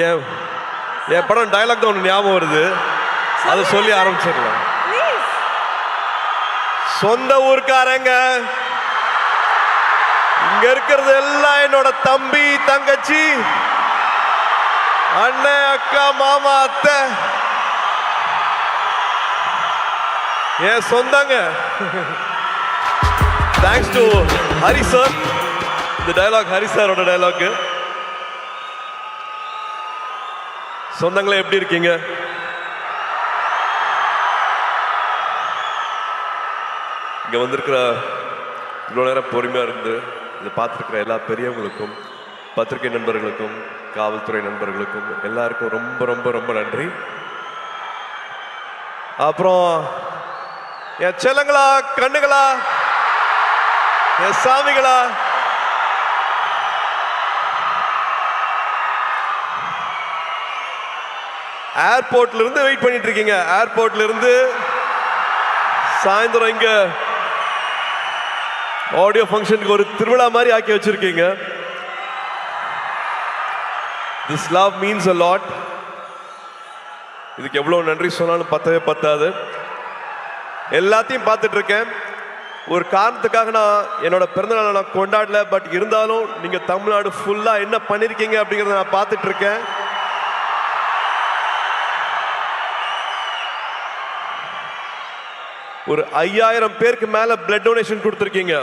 என் என் படம் டைலாக் தான் ஒன்று ஞாபகம் வருது, அதை சொல்லி ஆரம்பிச்சிடலாம். சொந்த ஊர்க்காரங்க இங்க இருக்கிறது எல்லாம் என்னோட தம்பி தங்கச்சி அண்ணன் அக்கா மாமா அத்தை என் சொந்தங்க. Thanks to Hari sir. இந்த டைலாக் ஹரி சாரோட டைலாக். சொந்தங்களே எப்படி இருக்கீங்க? இங்க வந்திருக்கிற இவ்வளோ நேரம் பொறுமையா இருந்து இதை பார்த்துருக்கிற எல்லா பெரியவங்களுக்கும், பத்திரிகை நண்பர்களுக்கும், காவல்துறை நண்பர்களுக்கும் எல்லாருக்கும் ரொம்ப ரொம்ப ரொம்ப நன்றி. அப்புறம் என் செல்லங்களா, கண்ணுகளா, என் சாமிகளா, ஏர்போர்ட்ல இருந்து வெயிட் பண்ணிட்டு இருக்கீங்க. ஏர்போர்ட்ல இருந்து சாயந்தரம் இங்க ஆடியோ ஃபங்க்ஷனுக்கு ஒரு திருவிழா மாதிரி ஆக்கி வச்சிருக்கீங்க. This love means a lot. இதுக்கு எவ்வளவு நன்றி சொன்னாலும் பத்தவே பத்தாது. எல்லாத்தையும் பார்த்துட்டு இருக்கேன். ஒரு காரணத்துக்காக நான் என்னோட பிறந்தநாளை நான் கொண்டாடல, பட் இருந்தாலும் நீங்க தமிழ்நாடு ஃபுல்லா என்ன பண்ணிருக்கீங்க அப்படிங்கறத நான் பார்த்துட்டு இருக்கேன். ஒரு 5000 பேருக்கு மேல பிளட் டொனேஷன் கொடுத்திருக்கீங்க.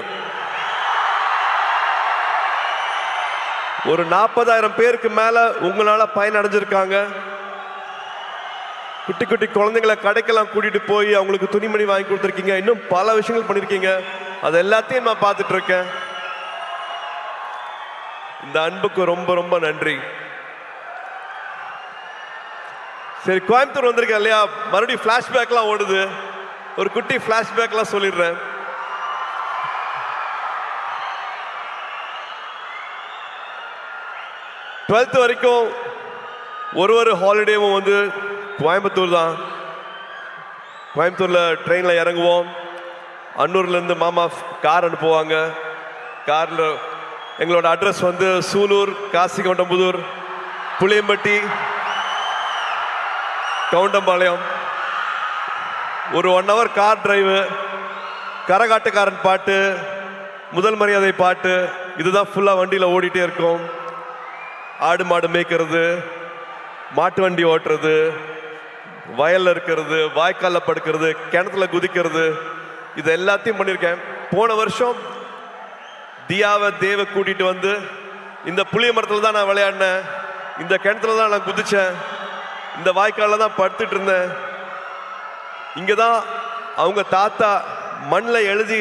ஒரு 40,000 பேருக்கு மேல உங்களால பயன் அடைஞ்சிருக்காங்க. குட்டி குட்டி குழந்தைங்களை கடைக்கெல்லாம் கூட்டிட்டு போய் அவங்களுக்கு துணிமணி வாங்கி கொடுத்துருக்கீங்க. இன்னும் பல விஷயங்கள் பண்ணிருக்கீங்க. அது எல்லாத்தையும் நான் பார்த்துட்டு இருக்கேன். இந்த அன்புக்கு ரொம்ப ரொம்ப நன்றி. சரி, கோயம்புத்தூர் வந்திருக்கேன் இல்லையா, மறுபடியும் பிளாஷ்பேக்லாம் ஓடுது. ஒரு குட்டி பிளாஷ்பேக்லாம் சொல்லிடுறேன். டுவெல்த் வரைக்கும் ஒரு ஹாலிடேவும் வந்து கோயம்புத்தூர் தான். கோயம்புத்தூர்ல ட்ரெயின்ல இறங்குவோம். அன்னூர்ல இருந்து மாமா கார் அனுப்புவாங்க. கார்ல எங்களோட அட்ரஸ் வந்து சூலூர், காசிகவுண்டம்புதூர், புளியம்பட்டி, கவுண்டம்பாளையம். ஒரு 1 hour கார் டிரைவு, கரகாட்டுக்காரன் பாட்டு, முதல் மரியாதை பாட்டு, இதுதான் ஃபுல்லா வண்டியில ஓடிட்டே இருக்கும். ஆடு மாடு மேய்க்கிறது, மாட்டு வண்டி ஓட்டுறது, வயல்ல இருக்கிறது, வாய்க்காலில் படுக்கிறது, கிணத்துல குதிக்கிறது, இது எல்லாத்தையும் பண்ணியிருக்கேன். போன வருஷம் தியாவை தேவை கூட்டிட்டு வந்து இந்த புளிய மரத்துல தான் நான் விளையாடினேன், இந்த கிணத்துல தான் நான் குதிச்சேன், இந்த வாய்க்காலில் தான் படுத்துட்டு இருந்தேன். இங்கதான் அவங்க தாத்தா மண்ணில் எழுதி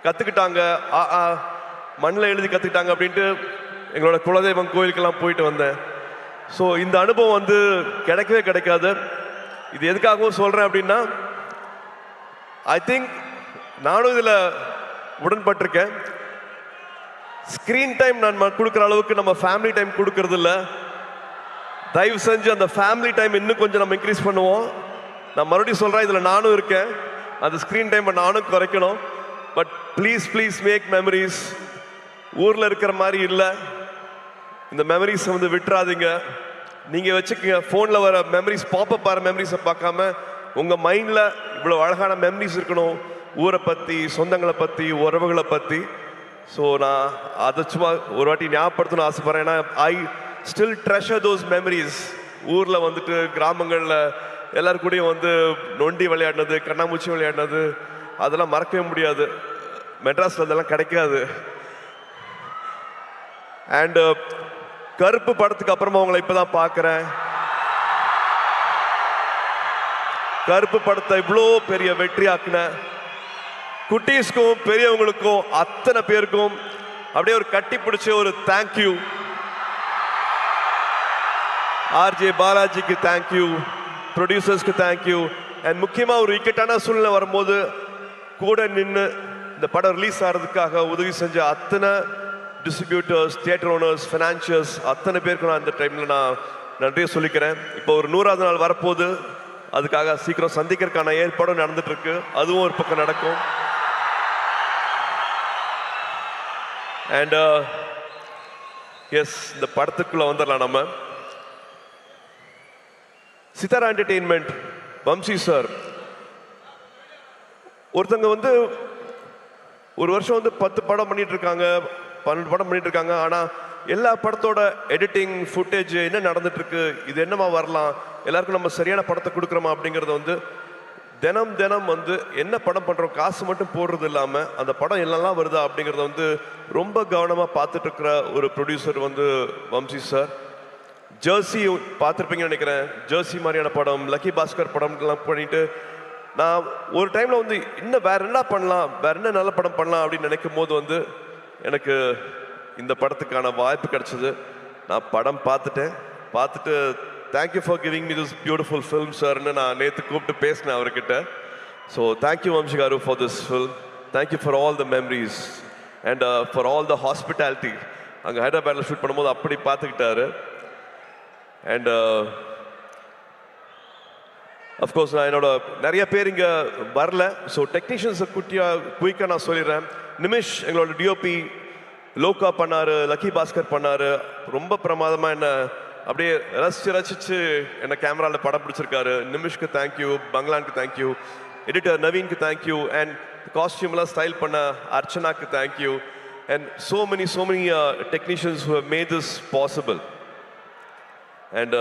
கத்துக்கிட்டாங்க, மண்ணில் எழுதி கத்துக்கிட்டாங்க அப்படின்ட்டு எங்களோட குலதெய்வம் கோயிலுக்கெல்லாம் போயிட்டு வந்தேன். ஸோ இந்த அனுபவம் வந்து கிடைக்கவே கிடைக்காது. இது எதுக்காகவும் சொல்றேன் அப்படின்னா, ஐ திங்க் நானும் இதில் உடன்பட்டிருக்கேன். ஸ்கிரீன் டைம் நான் கொடுக்குற அளவுக்கு நம்ம ஃபேமிலி டைம் கொடுக்கறது இல்லை. தயவு செஞ்சு அந்த ஃபேமிலி டைம் இன்னும் கொஞ்சம் நம்ம இன்க்ரீஸ் பண்ணுவோம். நான் மறுபடியும் சொல்றேன், இதுல நானும் இருக்கேன். அந்த ஸ்கிரீன் டைம் நானும் குறைக்கணும். But please please make memories. ஊர்ல இருக்கிற மாதிரி இல்லை, இந்த மெமரிஸ் வந்து விட்டுறாதீங்க. நீங்க வச்சுக்கோங்க. போன்ல வர மெமரிஸ், பாப்பப் ஆகிற மெமரிஸை பார்க்காம உங்க மைண்ட்ல இவ்வளவு அழகான மெமரிஸ் இருக்கணும், ஊரை பத்தி, சொந்தங்களை பத்தி, உறவுகளை பத்தி. ஸோ நான் அதை சும்மா ஒரு வாட்டி ஞாபகப்படுத்தணும்னு ஆசைப்படுறேன். ஏன்னா I still treasure those memories. ஊர்ல வந்துட்டு கிராமங்கள்ல எல்லாரும் கூடயும் வந்து நொண்டி விளையாடினது, கண்ணாமூச்சி விளையாடினது, அதெல்லாம் மறக்கவே முடியாது. மெட்ராஸ்ல அதெல்லாம் கிடைக்காது. அண்ட் கருப்பு படத்துக்கு அப்புறமா உங்களை இப்பதான் பார்க்கிறேன். கருப்பு படத்தை இவ்வளோ பெரிய வெற்றி ஆக்குன குட்டீஸ்க்கும் பெரியவங்களுக்கும் அத்தனை பேருக்கும் அப்படியே ஒரு கட்டி பிடிச்ச ஒரு தேங்க்யூ. ஆர்ஜே பாலாஜிக்கு தேங்க்யூ, ப்ரொடியூசர்ஸ்க்கு தேங்க்யூ. அண்ட் முக்கியமாக ஒரு இக்கட்டான சூழ்நிலை வரும்போது கூட நின்று இந்த படம் ரிலீஸ் ஆகிறதுக்காக உதவி செஞ்ச அத்தனை டிஸ்ட்ரிபியூட்டர்ஸ், தியேட்டர் ஓனர்ஸ், ஃபினான்ஷியர்ஸ், அத்தனை பேருக்கு நான் இந்த டைமில் நான் நன்றியை சொல்லிக்கிறேன். இப்போ ஒரு 100வது நாள் வரப்போகுது. அதுக்காக சீக்கிரம் சந்திக்கிறதுக்கான ஏற்பாடும் நடந்துட்டு இருக்கு. அதுவும் ஒரு பக்கம் நடக்கும். அண்ட் எஸ், இந்த படத்துக்குள்ள வந்துடலாம். நம்ம சித்தாரா என்டர்டெயின்மெண்ட், வம்சி சார். ஒருத்தங்க வந்து ஒரு வருஷம் வந்து 10 படம் பண்ணிட்டு இருக்காங்க, 12 படம் பண்ணிட்டு இருக்காங்க. ஆனா எல்லா படத்தோட எடிட்டிங் ஃபுட்டேஜ் என்ன நடந்துட்டு இருக்கு, இது என்னமா வரலாம், எல்லாருக்கும் நம்ம சரியான படத்தை கொடுக்குறோமா அப்படிங்கறத வந்து தினம் தினம் வந்து என்ன படம் பண்றோம், காசு மட்டும் போடுறது இல்லாம அந்த படம் என்னெல்லாம் வருதா அப்படிங்கறத வந்து ரொம்ப கவனமா பார்த்துட்டு இருக்கிற ஒரு ப்ரொடியூசர் வந்து வம்சி சார். ஜெர்சி பார்த்துருப்பீங்கன்னு நினைக்கிறேன். ஜெர்சி மாதிரியான படம், லக்கி பாஸ்கர் படம்லாம் பண்ணிட்டு நான் ஒரு டைம்ல வந்து இன்னும் வேற என்ன பண்ணலாம், வேற என்ன நல்ல படம் பண்ணலாம் அப்படின்னு நினைக்கும் போது வந்து எனக்கு இந்த படத்துக்கான வாய்ப்பு கிடைச்சது. நான் படம் பார்த்துட்டு thank you for giving me this beautiful film சார்னு நான் நேற்று கூப்பிட்டு பேசினேன் அவர்கிட்ட. So thank you Vamsi garu for this film. Thank you for all the memories and for all the hospitality. அங்கே ஹைதராபாத்தில் ஷூட் பண்ணும்போது அப்படி பார்த்துக்கிட்டாரு. அண்ட் அஃப்கோர்ஸ் நான் என்னோட நிறைய பேர் இங்கே வரல. ஸோ டெக்னீஷியன்ஸை குயிக்காக நான் சொல்லிடுறேன். நிமிஷ் எங்களோட டிஓபி, லோகா பண்ணாரு, லக்கி பாஸ்கர் பண்ணாரு. ரொம்ப பிரமாதமாக என்ன அப்படியே ரசிச்சு என்ன கேமராவில் படம் பிடிச்சிருக்காரு. நிமிஷ்க்கு தேங்க்யூ, பங்களானுக்கு தேங்க்யூ, எடிட்டர் நவீனுக்கு தேங்க்யூ, அண்ட் காஸ்டியூம்லாம் ஸ்டைல் பண்ண அர்ச்சனாக்கு thank you, and so many technicians who have made this possible. And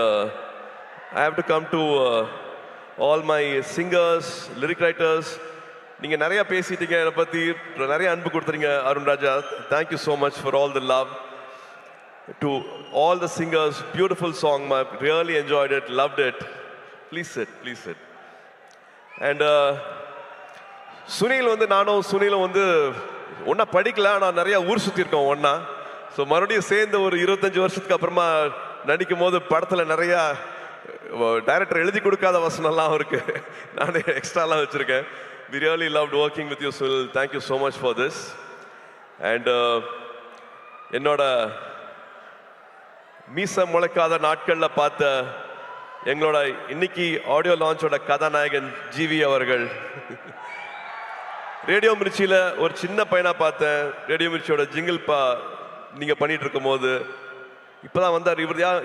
I have to come to all my singers, lyric writers. நீங்க நிறைய பேசிட்டீங்க, என்னை பத்தி நிறைய அன்பு கொடுத்துறீங்க. அருண் ராஜா, thank you so much for all the love. To all the singers, beautiful song, I really enjoyed it, loved it. Please sit. And Sunil வந்து நானும் சுனிலும் வந்து ஒன்னா படிக்கல, ஆனால் நிறைய ஊர் சுற்றி இருக்கோம் ஒன்னா. ஸோ மறுபடியும் சேர்ந்து ஒரு 25 வருஷத்துக்கு அப்புறமா நடிக்கும் போது படத்தில் நிறையா டைரக்டர் எழுதி கொடுக்காத வசனம்லாம் இருக்கு, நானே எக்ஸ்ட்ராலாம் வச்சுருக்கேன். We really loved working with you, Sunil. Thank you so much for this. And என்னோட மீச முளைக்காத நாட்களில் பார்த்த எங்களோட இன்னைக்கு ஆடியோ லான்ச்சோட கதாநாயகன் ஜிவி அவர்கள். ரேடியோ மிர்ச்சியில் ஒரு சின்ன பையனா பார்த்தேன். ரேடியோ மிர்ச்சியோட ஜிங்கிள் நீங்க பண்ணிட்டு இருக்கும் போது இப்பதான் வந்தார்.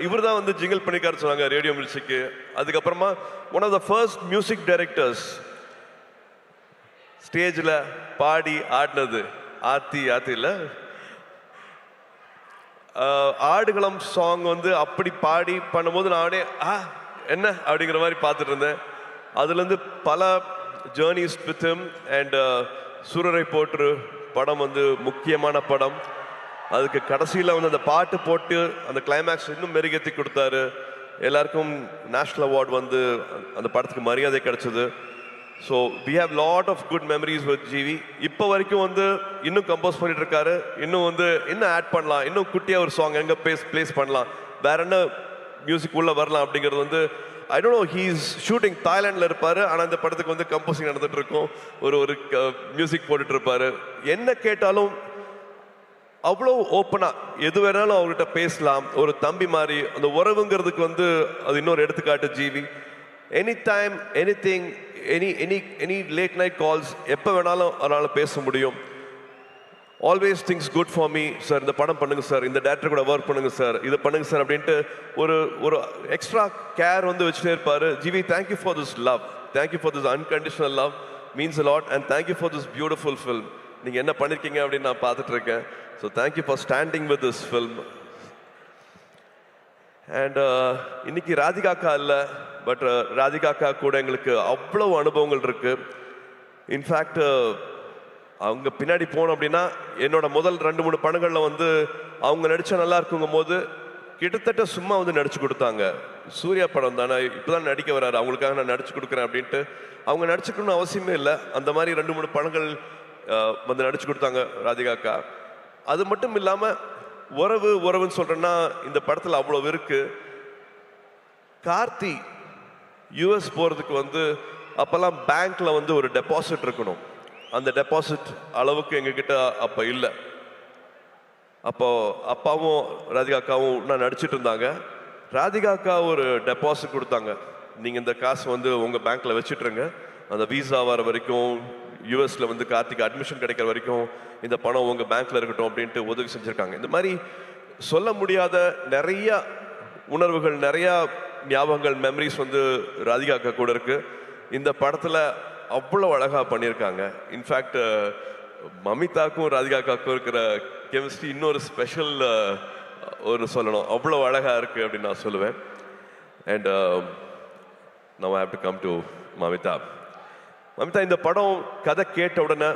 இவர் தான் வந்து ஜிங்கிள் பண்ணிக்காரு சொன்னாங்க ரேடியோ மிர்ச்சிக்கு. அதுக்கப்புறமா one of the first music directors ஸ்டேஜில் பாடி ஆடினது ஆத்தியில் ஆடுகளம் சாங் வந்து அப்படி பாடி பண்ணும்போது நானே என்ன அப்படிங்கிற மாதிரி பார்த்துட்டு இருந்தேன். அதுலேருந்து பல ஜேர்னிஸ் வித் ஹிம். அண்ட் சூரரை போற்று படம் வந்து முக்கியமான படம். அதுக்கு கடைசியில் வந்து அந்த பாட்டு போட்டு அந்த கிளைமேக்ஸ் இன்னும் மெருகேற்றி கொடுத்தாரு. எல்லாருக்கும் நேஷ்னல் அவார்டு வந்து அந்த படத்துக்கு மரியாதை கிடைச்சது. So we have lot of good memories with GV. இப்போ வரைக்கும் வந்து இன்னும் கம்போஸ் பண்ணிட்டு இருக்காரு. இன்னும் வந்து இன்னும் ஆட் பண்ணலாம், இன்னும் குட்டியாக ஒரு சாங் எங்கே பிளேஸ் பண்ணலாம், வேற என்ன மியூசிக் உள்ள வரலாம் அப்படிங்கிறது வந்து I don't know. He's shooting தாய்லாண்டில் இருப்பார், ஆனால் இந்த படத்துக்கு வந்து கம்போசிங் நடந்துட்டு இருக்கும். ஒரு மியூசிக் போட்டுட்டு இருப்பாரு. என்ன கேட்டாலும் அவ்வளோ ஓப்பனாக எது வேணாலும் அவர்கிட்ட பேசலாம். ஒரு தம்பி மாதிரி அந்த உறவுங்கிறதுக்கு வந்து அது இன்னொரு எடுத்துக்காட்டு GV. Any time anything, any late night calls, எப்போ வேணாலும் அதனால் பேச முடியும். Always things good for me sir, இந்த படம் பண்ணுங்க சார், இந்த டேரக்டர் கூட ஒர்க் பண்ணுங்க சார், இது பண்ணுங்க சார் அப்படின்ட்டு ஒரு எக்ஸ்ட்ரா கேர் வந்து வச்சுட்டே இருப்பார். GV, thank you for this love, thank you for this unconditional love, means a lot. And thank you for this beautiful film. நீங்கள் என்ன பண்ணியிருக்கீங்க அப்படின்னு நான் பார்த்துட்டு இருக்கேன். So thank you for standing with this film. And இன்னைக்கு ராதிகாக்கா இல்லை, பட் ராதிகாக்கா கூட எங்களுக்கு அவ்வளோ அனுபவங்கள் இருக்கு. இன்ஃபேக்ட் அவங்க பின்னாடி போனோம் அப்படின்னா என்னோட முதல் 2-3 படங்களில் வந்து அவங்க நடிச்சா நல்லா இருக்குங்கும் போது கிட்டத்தட்ட சும்மா வந்து நடிச்சு கொடுத்தாங்க. சூர்யா படம் தானே, இப்போதான் நடிக்க வராரு, அவங்களுக்காக நான் நடிச்சு கொடுக்குறேன் அப்படின்ட்டு. அவங்க நடிச்சுக்கணும்னு அவசியமே இல்லை, அந்த மாதிரி 2-3 படங்கள் வந்து நடிச்சு கொடுத்தாங்க ராதிகாக்கா. அது மட்டும் இல்லாமல் உறவுன்னு சொல்றேன்னா இந்த படத்தில் அவ்வளோ இருக்கு. கார்த்தி யூஎஸ் போகிறதுக்கு வந்து அப்போல்லாம் பேங்க்ல வந்து ஒரு டெபாசிட் இருக்கணும். அந்த டெபாசிட் அளவுக்கு எங்ககிட்ட அப்போ இல்லை. அப்போ அப்பாவும் ராதிகாக்காவும் நான் நடிச்சிட்டு இருந்தாங்க. ராதிகாக்கா ஒரு டெபாசிட் கொடுத்தாங்க, நீங்கள் இந்த காசு வந்து உங்கள் பேங்க்ல வச்சுட்டுருங்க, அந்த வீசா வர வரைக்கும் யூஎஸ்ல வந்து கார்த்திக் அட்மிஷன் கிடைக்கிற வரைக்கும் இந்த பணம் உங்கள் பேங்க்ல இருக்கட்டும் அப்படின்ட்டு உதவி செஞ்சுருக்காங்க. இந்த மாதிரி சொல்ல முடியாத நிறைய உணர்வுகள், நிறைய ஞாபகங்கள் மெமரிஸ் வந்து ராதிகா அக்கா கூட இருக்கு. இந்த படத்தில் அவ்வளோ அழகாக பண்ணியிருக்காங்க. இன்ஃபேக்ட் மமிதாக்கும் ராதிகா அக்காவுக்கும் இருக்கிற கெமிஸ்ட்ரி இன்னொரு ஸ்பெஷல் ஒரு சொல்லணும், அவ்வளோ அழகாக இருக்குது அப்படின்னு நான் சொல்லுவேன். And now I have to come to Mamitha. Mamitha, இந்த படம் கதை கேட்ட உடனே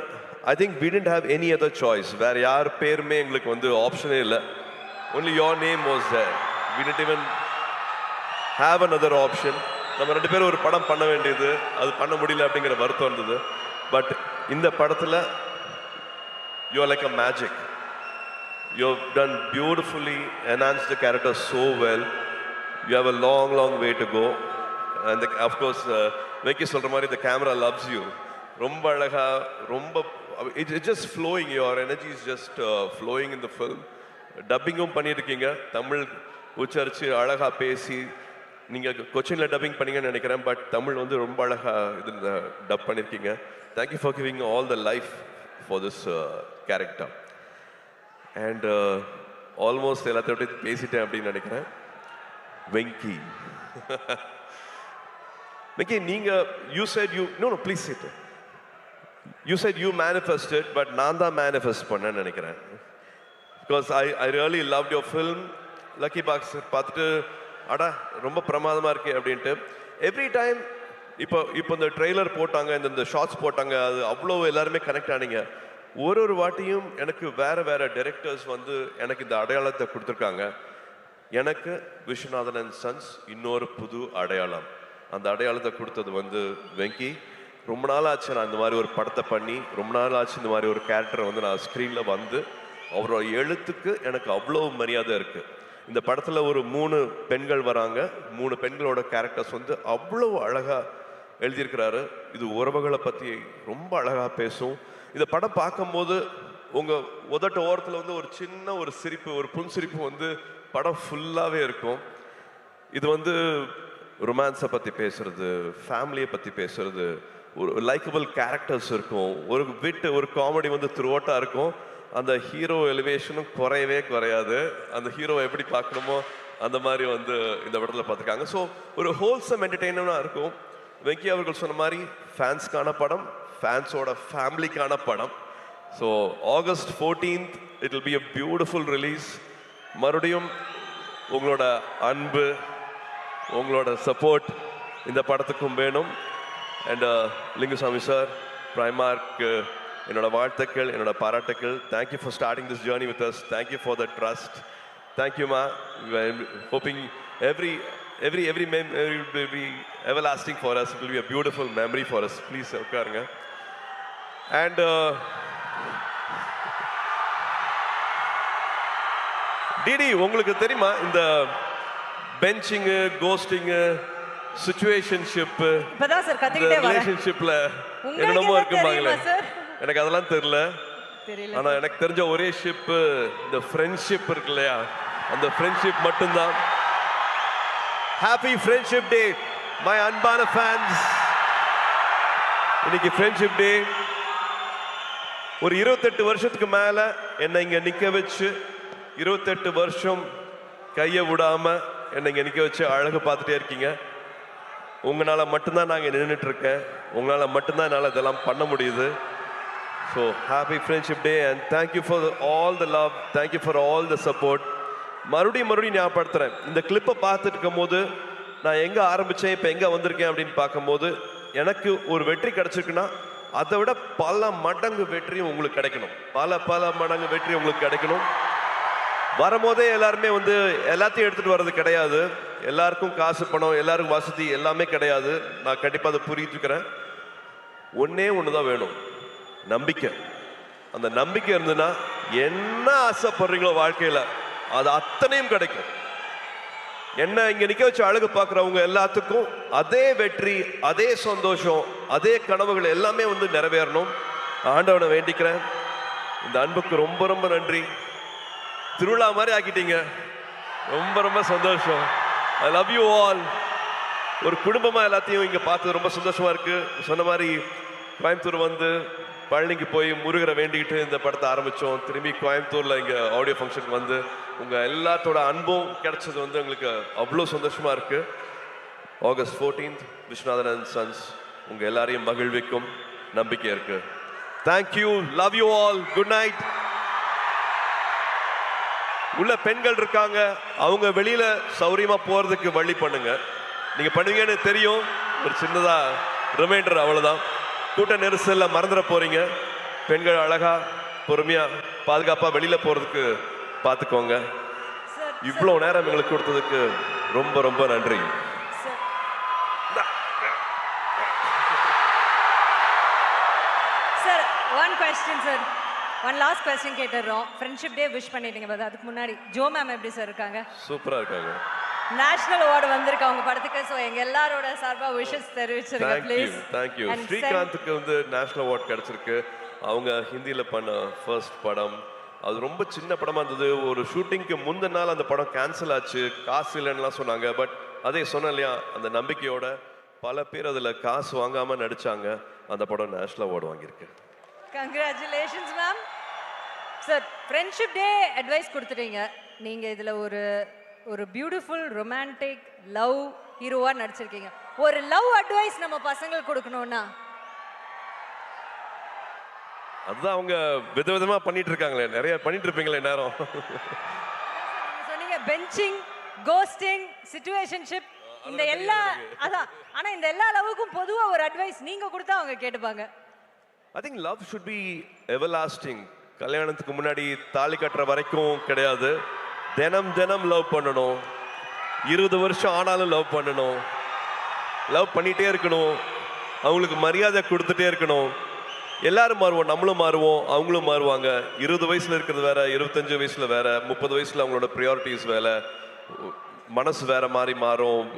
I think we didn't have any other choice. வேற யார் பேருமே எங்களுக்கு வந்து ஆப்ஷனே இல்லை. Only your name was there. We didn't even have another option. நம்ம ரெண்டு பேரும் ஒரு படம் பண்ண வேண்டியது, அது பண்ண முடியல அப்படிங்கிற வருத்தம் இருந்தது. பட் இந்த படத்தில் you are like a magic. You have done beautifully, enhanced the character so well. You have a long way to go. And of course, Venki சொல்ற மாதிரி the camera loves you. ரொம்ப அழகா, ரொம்ப it's just flowing. Your energy is just flowing in the film. டப்பிங்கும் பண்ணியிருக்கீங்க, தமிழ் உச்சரிச்சு அழகா பேசி. நீங்கள் கொச்சினில் dubbing பண்ணீங்கன்னு நினைக்கிறேன், பட் தமிழ் வந்து ரொம்ப அழகா இதில் டப் பண்ணியிருக்கீங்க. Thank you for giving all the life for this character. And almost எல்லாத்தையும் விட்டு பேசிட்டேன் அப்படின்னு நினைக்கிறேன். வெங்கி, வெங்கி, நீங்கள் you said you know please sit. You said you manifested, but நான் தான் மேனிஃபெஸ்ட் பண்ணேன்னு நினைக்கிறேன். Because I really loved your film. Lucky box பார்த்துட்டு அடா ரொம்ப பிரமாதமாக இருக்கு அப்படின்ட்டு எவ்ரி டைம். இப்போ இந்த ட்ரெய்லர் போட்டாங்க, இந்த ஷார்ட்ஸ் போட்டாங்க, அது அவ்வளோ எல்லாருமே கனெக்ட் ஆனீங்க. ஒரு வாட்டியும் எனக்கு வேறு டைரக்டர்ஸ் வந்து எனக்கு இந்த அடையாளத்தை கொடுத்துருக்காங்க. எனக்கு விஸ்வநாதன் அண்ட் சன்ஸ் இன்னொரு புது அடையாளம். அந்த அடையாளத்தை கொடுத்தது வந்து வெங்கி. ரொம்ப நாள் ஆச்சு நான் இந்த மாதிரி ஒரு படத்தை பண்ணி, ரொம்ப நாள் ஆச்சு இந்த மாதிரி ஒரு கேரக்டரை வந்து நான் ஸ்க்ரீனில் வந்து. அவரோட எழுத்துக்கு எனக்கு அவ்வளோ மரியாதை இருக்குது. இந்த படத்தில் ஒரு 3 பெண்கள் வராங்க. 3 பெண்களோட கேரக்டர்ஸ் வந்து அவ்வளோ அழகாக எழுதியிருக்கிறாரு. இது உறவுகளை பற்றி ரொம்ப அழகாக பேசும். இந்த படம் பார்க்கும்போது உங்கள் உதட்ட ஓரத்தில் வந்து ஒரு சின்ன ஒரு சிரிப்பு, ஒரு புன்சிரிப்பு வந்து படம் ஃபுல்லாகவே இருக்கும். இது வந்து ரொமான்ஸை பற்றி பேசுறது, ஃபேமிலியை பற்றி பேசுறது, ஒரு லைக்கபிள் கேரக்டர்ஸ் இருக்கும், ஒரு விட்டு ஒரு காமெடி வந்து த்ரூஅவுட்டாக இருக்கும். அந்த ஹீரோ எலிவேஷனும் குறையவே குறையாது. அந்த ஹீரோவை எப்படி பார்க்கணுமோ அந்த மாதிரி வந்து இந்த படத்தில் பார்த்துருக்காங்க. ஸோ ஒரு ஹோல்சம் என்டர்டெயின்மெண்ட்டாக இருக்கும். வெங்கி அவர்கள் சொன்ன மாதிரி ஃபேன்ஸ்க்கான படம், ஃபேன்ஸோட ஃபேமிலிக்கான படம். So August 14th it will be a beautiful release. மறுபடியும் உங்களோட அன்பு, உங்களோட சப்போர்ட் இந்த படத்துக்கும் வேணும். அண்ட் லிங்குசாமி சார், பிரைமார்க் என்னோட வாழ்த்துக்கள், என்னோட பாராட்டுக்கள். Thank you for starting this journey with us. Thank you for the trust. தேங்க்யூமா. Hoping every memory will be everlasting for us. It will be a beautiful memory for us. Please உட்காருங்க. And DD, உங்களுக்கு தெரியுமா இந்த பெஞ்சிங்கு, கோஸ்டிங்கு, situationship, இப்பதான் sir கத்திக்கிட்டே வரேன், ரிலேஷன்ஷிப்ல என்னென்னமோ இருக்குமாங்களே, எனக்கு அதெல்லாம் தெரியல. ஆனா எனக்கு தெரிஞ்ச ஒரே ஷிப் இந்த ஃப்ரெண்ட்ஷிப் இருக்கு இல்லையா, அந்த ஃப்ரெண்ட்ஷிப் மட்டும்தான். ஹாப்பி ஃப்ரெண்ட்ஷிப் டே மை அன்பான ஃபேன்ஸ். இன்னைக்கு ஃப்ரெண்ட்ஷிப் டே. ஒரு 28 வருஷத்துக்கு மேல என்னை இங்க நிக்க வச்சு, 28 வருஷம் கையை விடாம என்னை இங்க நிக்க வச்சு அழகு பார்த்துட்டே இருக்கீங்க. உங்களால மட்டும்தான் நாங்க நின்றுட்டு இருக்கேன். உங்களால மட்டும்தான் என்னால் இதெல்லாம் பண்ண முடியுது. So happy friendship day and thank you for all the love, thank you for all the support. மறுபடியும் ஞாபகப்படுத்துறேன், இந்த கிளிப்பை பார்த்துட்டு இருக்கும் போது நான் எங்கே ஆரம்பித்தேன், இப்போ எங்கே வந்திருக்கேன் அப்படின்னு பார்க்கும்போது எனக்கு ஒரு வெற்றி கிடைச்சிருக்குன்னா அதை விட பல மடங்கு வெற்றியும் உங்களுக்கு கிடைக்கணும். பல மடங்கு வெற்றி உங்களுக்கு கிடைக்கணும். வரும்போதே எல்லாருமே வந்து எல்லாத்தையும் எடுத்துகிட்டு வர்றது கிடையாது. எல்லாருக்கும் காசு, பணம், எல்லாருக்கும் வசதி எல்லாமே கிடையாது. நான் கண்டிப்பாக அதை புரிஞ்சுக்கிறேன். ஒன்றே ஒன்று தான் வேணும், நம்பிக்கை. அந்த நம்பிக்கை இருந்ததுன்னா என்ன ஆசைப்படுறீங்களோ வாழ்க்கையில் அது அத்தனையும் கிடைக்கும். என்ன இங்கே நிற்க வச்சு அழகு பார்க்குறவங்க எல்லாத்துக்கும் அதே வெற்றி, அதே சந்தோஷம், அதே கனவுகள் எல்லாமே வந்து நிறைவேறணும். ஆண்டவனை வேண்டிக்கிறேன். இந்த அன்புக்கு ரொம்ப ரொம்ப நன்றி. திருவிழா மாதிரி ஆக்கிட்டீங்க. ரொம்ப ரொம்ப சந்தோஷம். I love you all. ஒரு குடும்பமாக எல்லாத்தையும் இங்கே பார்த்து ரொம்ப சந்தோஷமாக இருக்குது. சொன்ன மாதிரி கோயம்புத்தூர் வந்து பழனிக்கு போய் முருகரை வேண்டிக்கிட்டு இந்த படத்தை ஆரம்பித்தோம். திரும்பி கோயம்புத்தூரில் இங்கே ஆடியோ ஃபங்க்ஷனுக்கு வந்து உங்கள் எல்லாத்தோட அன்பும் கிடைச்சது வந்து எங்களுக்கு அவ்வளோ சந்தோஷமாக இருக்குது. August 14th Viswanathan and sons உங்க எல்லாரையும் மகிழ்விக்கும் நம்பிக்கை இருக்கு. Thank you, love you all, good night. உள்ள பெண்கள் இருக்காங்க, அவங்க வெளியில சௌரியமா போறதுக்கு வழி பண்ணுங்க. நீங்க பண்ணுவீங்கன்னு தெரியும். ஒரு சின்னதா ரிமைண்டர், அவ்வளவுதான். கூட்ட நெரிசல்ல மறந்துட போறீங்க. பெண்கள் அழகா பொறுமையா பாதுகாப்பா வெளியில போறதுக்கு பார்த்துக்கோங்க. இவ்வளவு நேரம் எங்களுக்கு கொடுத்ததுக்கு ரொம்ப ரொம்ப நன்றி. Sir, one question sir, one last question கேட்டுறோம். ஃப்ரெண்ட்ஷிப் டே விஷ் பண்ணிட்டீங்க, பட் அதுக்கு முன்னாடி ஜோ மேம் எப்படி சார் இருக்காங்க? சூப்பரா இருக்காங்க. நேஷனல் அவார்டு வந்திருக்கு அவங்க படத்துக்கு. ஸோ எங்க எல்லாரோட சார்பா விஷஸ் தெரிவிச்சிருங்க ப்ளீஸ். தேங்க்யூ. ஸ்ரீகாந்துக்கு வந்து நேஷனல் அவார்டு கிடைச்சிருக்கு. அவங்க ஹிந்தியில பண்ண ஃபர்ஸ்ட் படம். அது ரொம்ப சின்ன படமா இருந்தது. ஒரு ஷூட்டிங்க்கு முந்தின நாள் அந்த படம் கேன்சல் ஆச்சு, காசு இல்லைன்னுலாம் சொன்னாங்க. பட் அதே சொன்னேன் இல்லையா, அந்த நம்பிக்கையோட பல பேர் அதில் காசு வாங்காம நடிச்சாங்க. அந்த படம் நேஷனல் அவார்டு வாங்கியிருக்கு. Congratulations ma'am. Sir, friendship day advice கொடுத்துட்டீங்க. நீங்க இதுல ஒரு பியூட்டிஃபுல் ரொமான்டிக் லவ் ஹீரோவா நடிச்சிருக்கீங்க. ஒரு லவ் அட்வைஸ் நம்ம பசங்களுக்கு கொடுக்கணும்னா? அதுதான் அவங்க விதவிதமா பண்ணிட்டு இருக்காங்களே, நிறைய பண்ணிட்டு இருப்பீங்களே நேரம். சொன்னீங்க பெஞ்சிங், கோஸ்டிங், சிச்சுவேஷன்ஷிப், இந்த எல்லா அதான். ஆனா இந்த எல்லா லவ்வுக்கும் பொதுவா ஒரு அட்வைஸ் நீங்க கொடுத்தா அவங்க கேட்டுப்பாங்க. I think love should be everlasting. கல்யாணத்துக்கு முன்னாடி தாலி கட்டுற வரைக்கும் கிடையாது. தினம் தினம் லவ் பண்ணணும். 20 வருஷம் ஆனாலும் லவ் பண்ணணும். லவ் பண்ணிட்டே இருக்கணும். அவங்களுக்கு மரியாதை கொடுத்துட்டே இருக்கணும். எல்லாரும் மாறுவோம், நம்மளும் மாறுவோம், அவங்களும் மாறுவாங்க. 20 வயசுல இருக்கிறது வேற, 25 வயசுல வேற, 30 வயசுல அவங்களோட ப்ரியாரிட்டிஸ் வேற, மனசு வேற மாதிரி மாறும்.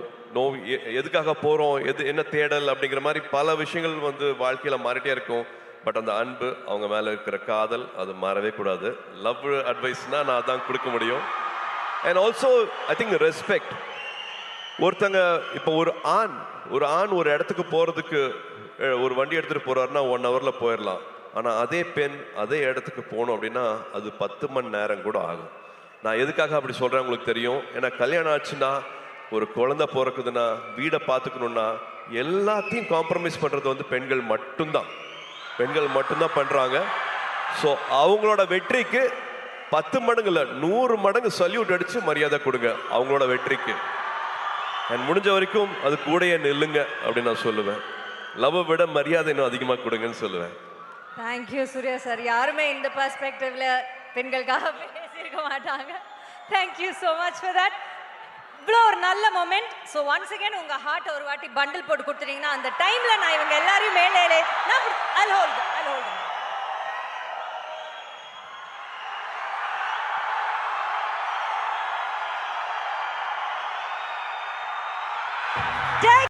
எதுக்காக போறோம், என்ன தேடல் அப்படிங்கிற மாதிரி பல விஷயங்கள் வந்து வாழ்க்கையில மாறிட்டே இருக்கும். பட் அந்த அன்பு, அவங்க மேல இருக்கிற காதல், அது மாறவே கூடாது. லவ் அட்வைஸ்னா நான் தான் கொடுக்க முடியும். And also I think respect. ஒருத்தங்க இப்போ ஒரு ஆண் ஒரு இடத்துக்கு போறதுக்கு ஒரு வண்டி எடுத்துட்டு போறாருன்னா 1 hourல போயிடலாம். ஆனா அதே பெண் அதே இடத்துக்கு போகணும் அப்படின்னா அது 10 மணி நேரம் கூட ஆகும். நான் எதுக்காக அப்படி சொல்றேன் உங்களுக்கு தெரியும். ஏன்னா கல்யாணம் ஆச்சுன்னா, ஒரு குழந்தை பிறக்குதுன்னா, வீடை பார்த்துக்கணும்னா, எல்லாத்தையும் காம்ப்ரமைஸ் பண்றது வந்து பெண்கள் மட்டும்தான் பண்றாங்க. ஸோ அவங்களோட வெற்றிக்கு 10 மடங்கு இல்லை, 100 மடங்கு சல்யூட் அடிச்சு மரியாதை கொடுங்க அவங்களோட வெற்றிக்கு. அண்ட் முடிஞ்ச வரைக்கும் அது கூடயே நில்லுங்க அப்படின்னு நான் சொல்லுவேன். லவ் விட மரியாதை இன்னும் அதிகமாக கொடுங்கன்னு சொல்லுவேன். Thank you Surya sir. யாருமே இந்த பெர்ஸ்பெக்டிவ்ல பெண்களுக்காக பேசியிருக்க மாட்டாங்க. Thank you so much for that. இவ்வளோ ஒரு நல்ல மொமெண்ட். ஸோ ஒன்ஸ் அகேன் உங்க ஹார்ட் ஒரு வாட்டி பண்டில் போட்டு கொடுத்துட்டீங்கன்னா அந்த டைம்ல நான் இவங்க எல்லாரையும் மேலே நான் I'll hold them.